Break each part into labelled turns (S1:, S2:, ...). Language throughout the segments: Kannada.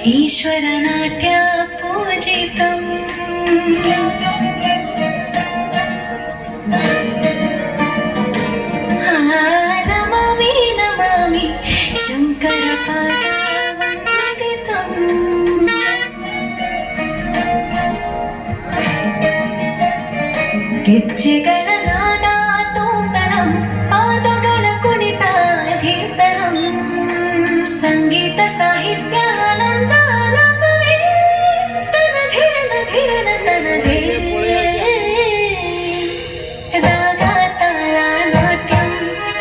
S1: ईश्वरनाट्य पूजितम् नमामि नमामि शङ्करपादवन्दितम् ಗೆಜ್ಜೆಗಳ ನಾದ ತೋಂತನಂ ಪಾದಗಳ ಕುಣಿತ ಧೀರ್ತನಂ ಸಂಗೀತ ಸಾಹಿತ್ಯ ಆನಂದ ಲಾಭವೇ ತನ ಧಿರನ ಧಿರನ ತನದೇ ರಾಗ ತಾಳ ನಾಟ್ಯಂ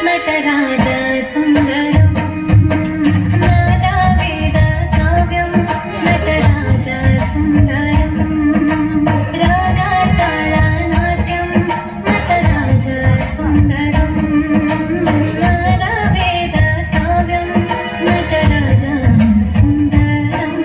S1: ನಟರಾಜ ಸುಂದರಂ ನಾದ ವೇದ ಕಾವ್ಯಂ ನಟರಾಜ ಸುಂದರಂ ರಾಗ ತಾಳ ನಾಟ್ಯಂ ನಟರಾಜ ಸುಂದರಂ ನಾದ ವೇದ ಕಾವ್ಯಂ ನಟರಾಜ ಸುಂದರಂ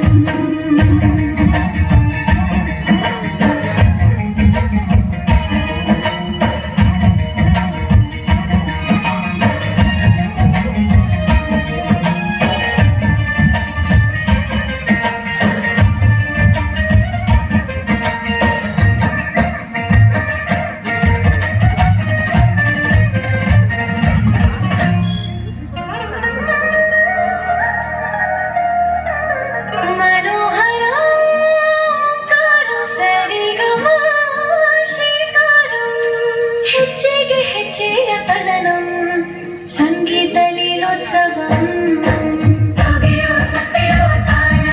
S1: ಹೆಜ್ಜೆಗೆ ಹೆಜ್ಜೆಯ ತನನಂ ಸಂಗೀತ ಲೀಲೋತ್ಸವಂ ಸವಿಯೋ ಸತ್ತಿರೋ ತಾಣ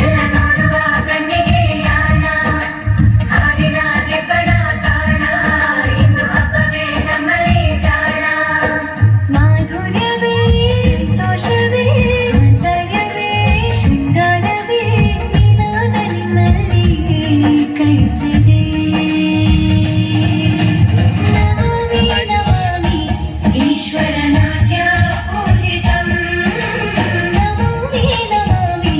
S1: ಎಲ್ಲ ನೋಡುವ ಕಣ್ಣಿಗೆ ಯಾಣ ಹಾಡಿನ ಗೆಬ್ಬಣ ಕಾಣ ಇಂದು ಹಬ್ಬವೇ ನಮ್ಮಲ್ಲಿ ಜಾಣ ಮಾಧುರ್ಯವೇ ಸಂತೋಷವೇ ಆಂತರ್ಯವೇ ಶೃಂಗಾರವೇ ನಿನಾದ ನಿನ್ನಲ್ಲಿ ಕೈಸರೆ ईश्वरनाट्य पूजितम् नमामि नमामि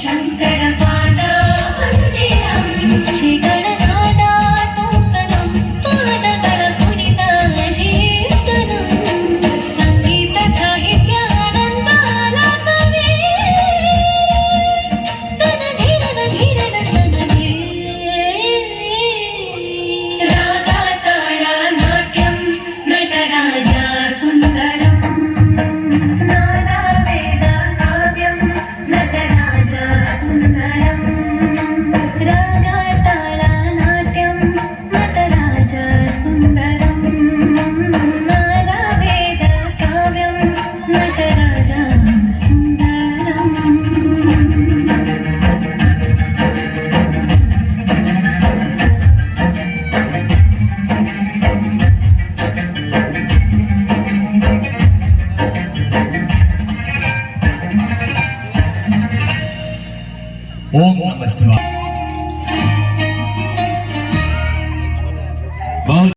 S1: शङ्करपादवन्दितम् ಗೆಜ್ಜೆಗಳ ನಾದ ತೋಂತನಂ ಪಾದಗಳ ಕುಣಿತ ಧೀರ್ತನಂ ಸಂಗೀತ ಸಾಹಿತ್ಯ ಆನಂದ ಲಾಭವೇ ತನ ಧೀರನ ಧೀರನ ತನದೇ ರಾಗ ತಾಳ ನಾಟ್ಯಂ ನಟರಾಜ ಸುಂದರಂ ನಾದ ವೇದ ಕಾವ್ಯಂ ನಟರಾಜ ಸುಂದರಂ ರಾಗ ತಾಳ ನಾಟ್ಯಂ ನಟರಾಜ ಸುಂದರಂ ನಾದ ವೇದ ಕಾವ್ಯಂ ನಟರಾಜ ಸುಂದರಂ
S2: ಓಂ ನಮಃ ಶಿವಾಯ.